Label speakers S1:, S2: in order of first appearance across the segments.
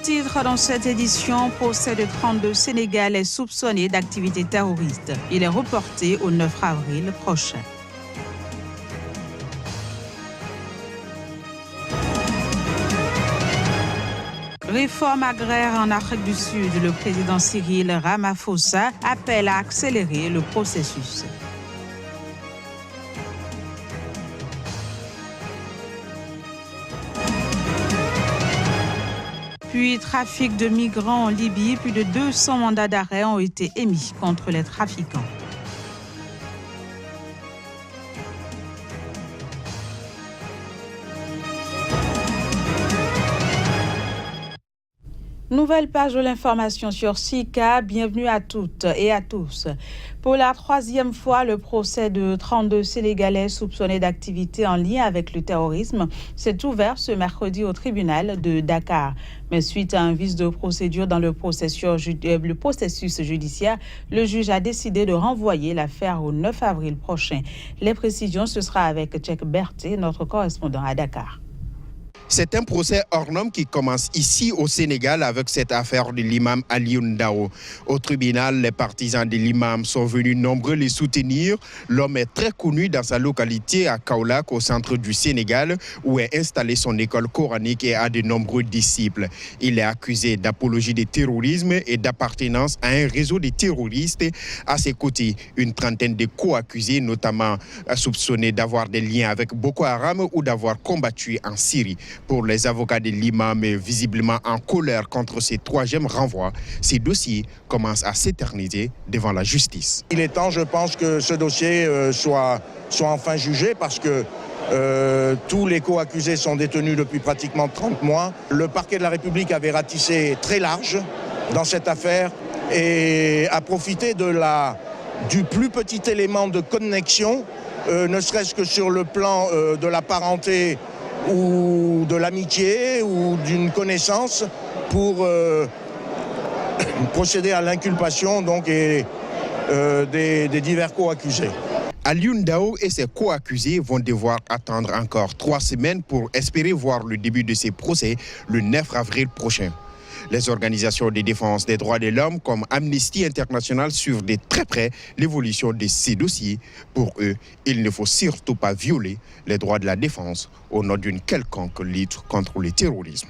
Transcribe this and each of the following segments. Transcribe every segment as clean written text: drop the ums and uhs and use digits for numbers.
S1: titres dans cette édition, procès de 32 Sénégalais soupçonnés d'activités terroristes. Il est reporté au 9 avril prochain. Réforme agraire en Afrique du Sud, le président Cyril Ramaphosa appelle à accélérer le processus. Puis, trafic de migrants en Libye, plus de 200 mandats d'arrêt ont été émis contre les trafiquants. Nouvelle page de l'information sur Sika. Bienvenue à toutes et à tous. Pour la troisième fois, le procès de 32 Sénégalais soupçonnés d'activités en lien avec le terrorisme s'est ouvert ce mercredi au tribunal de Dakar. Mais suite à un vice de procédure dans le processus judiciaire, le juge a décidé de renvoyer l'affaire au 9 avril prochain. Les précisions, ce sera avec Tchèque Berté, notre correspondant à Dakar.
S2: C'est un procès hors norme qui commence ici au Sénégal avec cette affaire de l'imam Alioune Ndao. Au tribunal, les partisans de l'imam sont venus nombreux les soutenir. L'homme est très connu dans sa localité à Kaolack, au centre du Sénégal, où est installée son école coranique et a de nombreux disciples. Il est accusé d'apologie du terrorisme et d'appartenance à un réseau de terroristes. À ses côtés, une trentaine de co-accusés, notamment soupçonnés d'avoir des liens avec Boko Haram ou d'avoir combattu en Syrie. Pour les avocats de l'imam, visiblement en colère contre ce troisième renvoi, ces dossiers commencent à s'éterniser devant la justice.
S3: Il est temps, je pense, que ce dossier soit enfin jugé parce que tous les co-accusés sont détenus depuis pratiquement 30 mois. Le parquet de la République avait ratissé très large dans cette affaire et a profité du plus petit élément de connexion, ne serait-ce que sur le plan de la parenté ou de l'amitié ou d'une connaissance pour procéder à l'inculpation des divers co-accusés.
S2: Alioune Ndao et ses co-accusés vont devoir attendre encore 3 semaines pour espérer voir le début de ces procès le 9 avril prochain. Les organisations de défense des droits de l'homme comme Amnesty International suivent de très près l'évolution de ces dossiers. Pour eux, il ne faut surtout pas violer les droits de la défense au nom d'une quelconque lutte contre le terrorisme.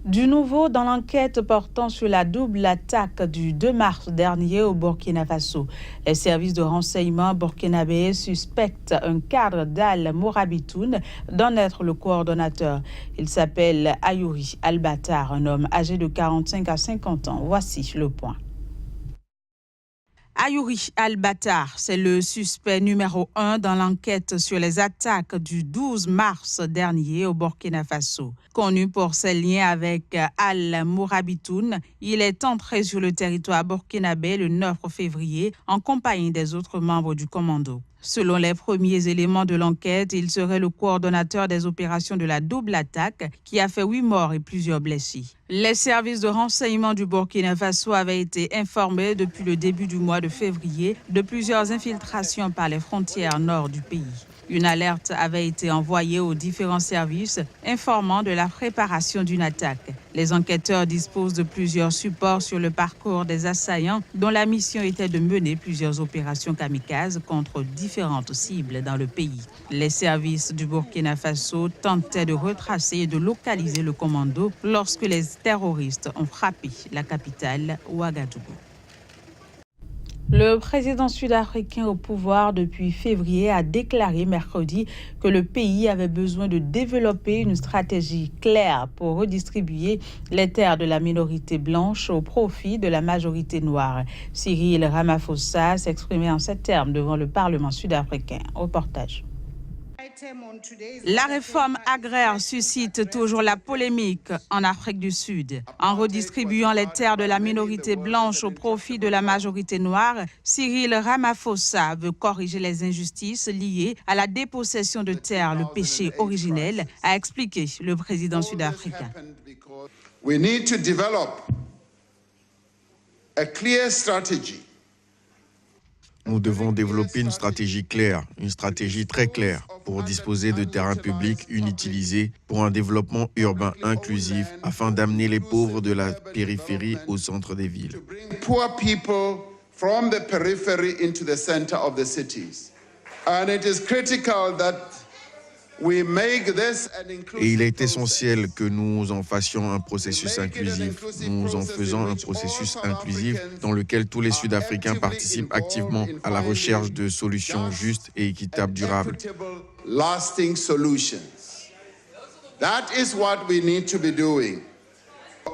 S1: Du nouveau dans l'enquête portant sur la double attaque du 2 mars dernier au Burkina Faso. Les services de renseignement burkinabés suspectent un cadre d'Al-Mourabitoun d'en être le coordonnateur. Il s'appelle Ayouri Al-Battar, un homme âgé de 45 à 50 ans. Voici le point. Ayouri Al-Battar, c'est le suspect numéro 1 dans l'enquête sur les attaques du 12 mars dernier au Burkina Faso. Connu pour ses liens avec Al-Mourabitoun, il est entré sur le territoire burkinabé le 9 février en compagnie des autres membres du commando. Selon les premiers éléments de l'enquête, il serait le coordonnateur des opérations de la double attaque qui a fait 8 morts et plusieurs blessés. Les services de renseignement du Burkina Faso avaient été informés depuis le début du mois de février de plusieurs infiltrations par les frontières nord du pays. Une alerte avait été envoyée aux différents services informant de la préparation d'une attaque. Les enquêteurs disposent de plusieurs supports sur le parcours des assaillants dont la mission était de mener plusieurs opérations kamikazes contre différentes cibles dans le pays. Les services du Burkina Faso tentaient de retracer et de localiser le commando lorsque les terroristes ont frappé la capitale Ouagadougou. Le président sud-africain au pouvoir depuis février a déclaré mercredi que le pays avait besoin de développer une stratégie claire pour redistribuer les terres de la minorité blanche au profit de la majorité noire. Cyril Ramaphosa s'exprimait en ces termes devant le Parlement sud-africain. Reportage. La réforme agraire suscite toujours la polémique en Afrique du Sud. En redistribuant les terres de la minorité blanche au profit de la majorité noire, Cyril Ramaphosa veut corriger les injustices liées à la dépossession de terres, le péché originel, a expliqué le président sud-africain.
S4: We need to develop a clear strategy.
S5: Nous devons développer une stratégie claire, une stratégie très claire pour disposer de terrains publics inutilisés pour un développement urbain inclusif afin d'amener les pauvres de la périphérie au centre des villes.
S4: Poor people from the periphery into the center of the cities. And it is critical that we make this an inclusive
S5: Et il est essentiel que nous en fassions un processus inclusif. Nous en faisons un processus inclusif dans lequel tous les Sud-Africains participent activement à la recherche de solutions justes et équitables durables.
S4: Lasting solutions. That is what we need to be doing.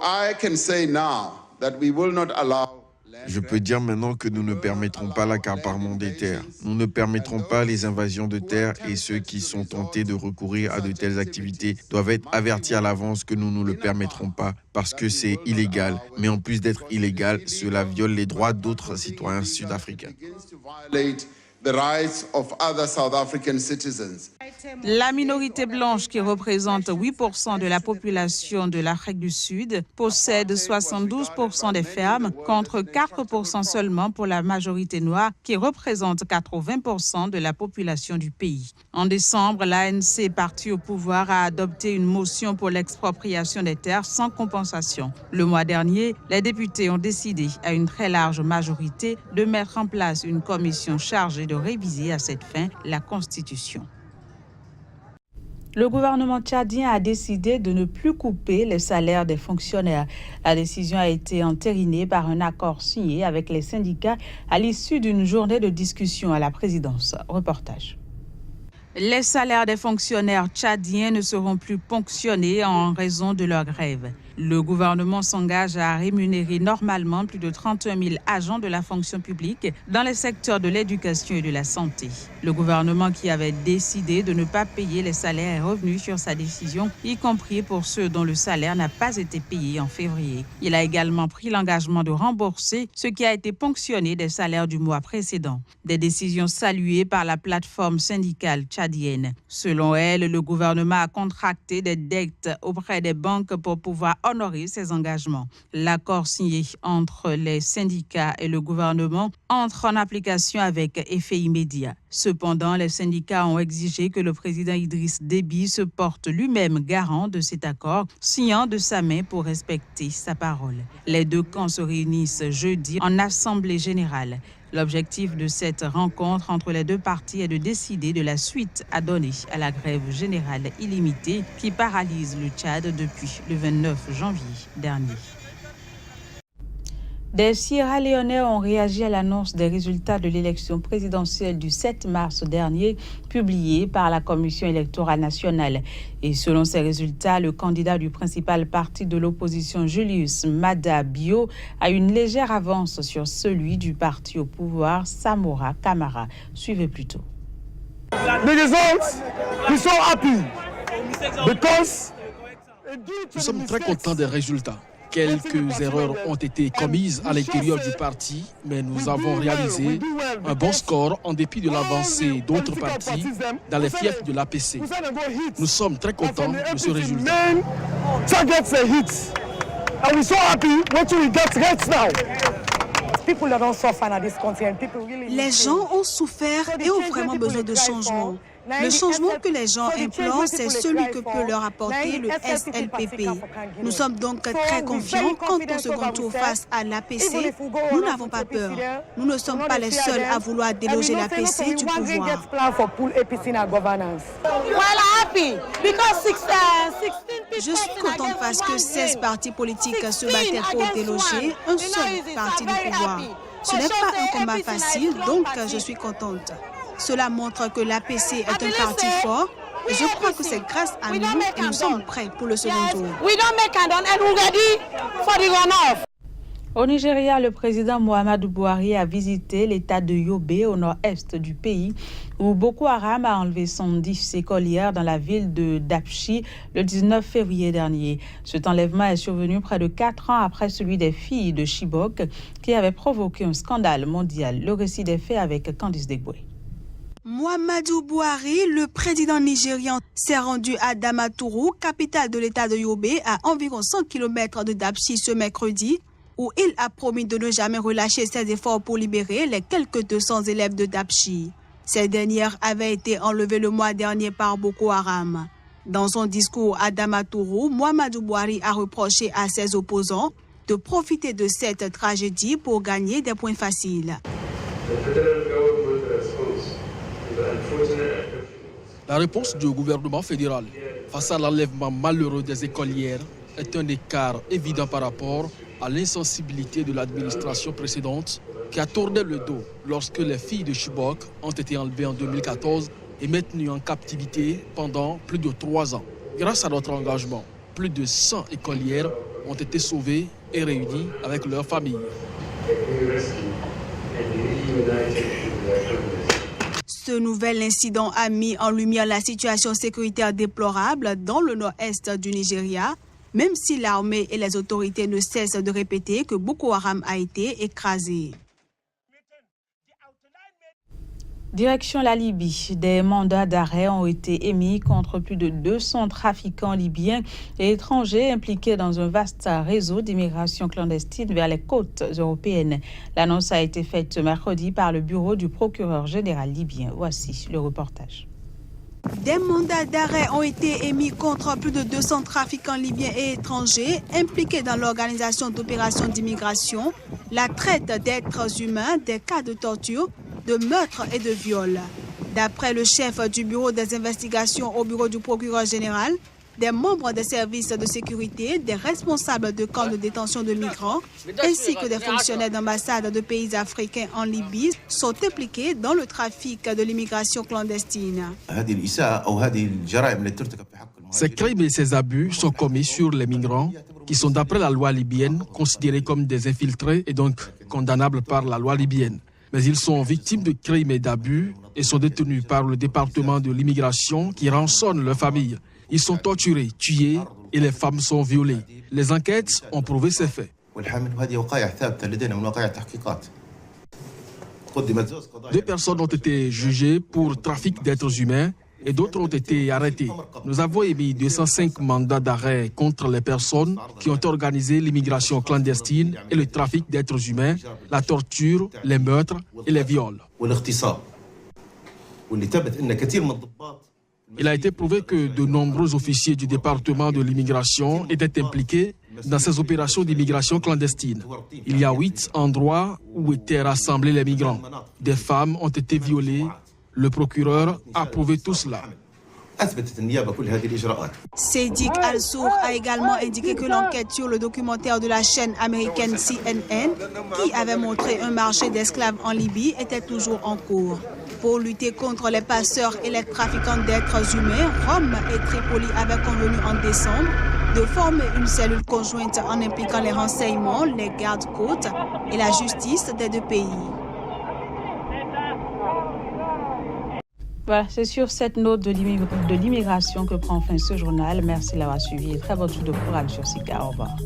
S4: I can say now that we will not allow.
S5: Je peux dire maintenant que nous ne permettrons pas l'accaparement des terres. Nous ne permettrons pas les invasions de terres et ceux qui sont tentés de recourir à de telles activités doivent être avertis à l'avance que nous ne le permettrons pas parce que c'est illégal. Mais en plus d'être illégal, cela viole les droits d'autres citoyens sud-africains.
S4: The rights of other South African citizens.
S1: La minorité blanche, qui représente 8% de la population de l'Afrique du Sud, possède 72% des fermes, contre 4% seulement pour la majorité noire, qui représente 80% de la population du pays. En décembre, l'ANC, parti au pouvoir, a adopté une motion pour l'expropriation des terres sans compensation. Le mois dernier, les députés ont décidé, à une très large majorité, de mettre en place une commission chargée de réviser à cette fin la Constitution. Le gouvernement tchadien a décidé de ne plus couper les salaires des fonctionnaires. La décision a été entérinée par un accord signé avec les syndicats à l'issue d'une journée de discussion à la présidence. Reportage. Les salaires des fonctionnaires tchadiens ne seront plus ponctionnés en raison de leur grève. Le gouvernement s'engage à rémunérer normalement plus de 31 000 agents de la fonction publique dans les secteurs de l'éducation et de la santé. Le gouvernement, qui avait décidé de ne pas payer les salaires, est revenu sur sa décision, y compris pour ceux dont le salaire n'a pas été payé en février. Il a également pris l'engagement de rembourser ce qui a été ponctionné des salaires du mois précédent. Des décisions saluées par la plateforme syndicale tchadienne. Selon elle, le gouvernement a contracté des dettes auprès des banques pour pouvoir honorer ses engagements. L'accord signé entre les syndicats et le gouvernement entre en application avec effet immédiat. Cependant, les syndicats ont exigé que le président Idriss Déby se porte lui-même garant de cet accord, signant de sa main pour respecter sa parole. Les deux camps se réunissent jeudi en assemblée générale. L'objectif de cette rencontre entre les deux parties est de décider de la suite à donner à la grève générale illimitée qui paralyse le Tchad depuis le 29 janvier dernier. Des Sierra-Léonais ont réagi à l'annonce des résultats de l'élection présidentielle du 7 mars dernier, publiée par la Commission électorale nationale. Et selon ces résultats, le candidat du principal parti de l'opposition, Julius Maada Bio, a une légère avance sur celui du parti au pouvoir, Samora Camara. Suivez plutôt.
S6: Nous sommes très contents des résultats. Quelques erreurs ont été commises à l'intérieur du parti, mais nous avons réalisé un bon score en dépit de l'avancée d'autres partis dans les fiefs de l'APC. Nous sommes très contents de ce résultat.
S7: Les gens ont souffert et ont vraiment besoin de changement. Le changement que les gens implorent, c'est celui que peut leur apporter le SLPP. Nous sommes donc très confiants quant au second tour face à l'APC. Nous n'avons pas peur. Nous ne sommes pas les seuls à vouloir déloger l'APC du pouvoir. Je suis contente parce que 16 partis politiques se battaient pour déloger un seul parti du pouvoir. Ce n'est pas un combat facile, donc je suis contente. Cela montre que l'APC est un parti fort. Et je crois que c'est grâce à nous et nous sommes prêts pour le second tour.
S1: Au Nigeria, le président Muhammadu Buhari a visité l'état de Yobe au nord-est du pays où Boko Haram a enlevé 110 écolières dans la ville de Dapchi le 19 février dernier. Cet enlèvement est survenu près de 4 ans après celui des filles de Chibok qui avait provoqué un scandale mondial. Le récit des faits avec Candice Degboé.
S7: Muhammadu Buhari, le président nigérian, s'est rendu à Damaturu, capitale de l'état de Yobe, à environ 100 km de Dapchi ce mercredi, où il a promis de ne jamais relâcher ses efforts pour libérer les quelques 200 élèves de Dapchi. Ces dernières avaient été enlevées le mois dernier par Boko Haram. Dans son discours à Damaturu, Muhammadu Buhari a reproché à ses opposants de profiter de cette tragédie pour gagner des points faciles.
S6: La réponse du gouvernement fédéral face à l'enlèvement malheureux des écolières est un écart évident par rapport à l'insensibilité de l'administration précédente qui a tourné le dos lorsque les filles de Chibok ont été enlevées en 2014 et maintenues en captivité pendant plus de 3 ans. Grâce à notre engagement, plus de 100 écolières ont été sauvées et réunies avec leurs familles.
S7: Ce nouvel incident a mis en lumière la situation sécuritaire déplorable dans le nord-est du Nigeria, même si l'armée et les autorités ne cessent de répéter que Boko Haram a été écrasé.
S1: Direction la Libye, des mandats d'arrêt ont été émis contre plus de 200 trafiquants libyens et étrangers impliqués dans un vaste réseau d'immigration clandestine vers les côtes européennes. L'annonce a été faite ce mercredi par le bureau du procureur général libyen. Voici le reportage.
S7: Des mandats d'arrêt ont été émis contre plus de 200 trafiquants libyens et étrangers impliqués dans l'organisation d'opérations d'immigration, la traite d'êtres humains, des cas de torture, de meurtre et de viol. D'après le chef du bureau des investigations au bureau du procureur général, des membres des services de sécurité, des responsables de camps de détention de migrants, ainsi que des fonctionnaires d'ambassades de pays africains en Libye sont impliqués dans le trafic de l'immigration clandestine.
S6: Ces crimes et ces abus sont commis sur les migrants qui sont, d'après la loi libyenne, considérés comme des infiltrés et donc condamnables par la loi libyenne. Mais ils sont victimes de crimes et d'abus et sont détenus par le département de l'immigration qui rançonne leurs familles. Ils sont torturés, tués et les femmes sont violées. Les enquêtes ont prouvé ces faits. 2 personnes ont été jugées pour trafic d'êtres humains et d'autres ont été arrêtés. Nous avons émis 205 mandats d'arrêt contre les personnes qui ont organisé l'immigration clandestine et le trafic d'êtres humains, la torture, les meurtres et les viols. Il a été prouvé que de nombreux officiers du département de l'immigration étaient impliqués dans ces opérations d'immigration clandestine. Il y a 8 endroits où étaient rassemblés les migrants. Des femmes ont été violées. Le procureur a prouvé tout cela.
S7: Sédik Al-Sour a également indiqué que l'enquête sur le documentaire de la chaîne américaine CNN, qui avait montré un marché d'esclaves en Libye, était toujours en cours. Pour lutter contre les passeurs et les trafiquants d'êtres humains, Rome et Tripoli avaient convenu en décembre de former une cellule conjointe en impliquant les renseignements, les gardes-côtes et la justice des 2 pays.
S1: Voilà, c'est sur cette note de l'immigration que prend fin ce journal. Merci de l'avoir suivi et très bonne journée de courage sur Sika. Au revoir.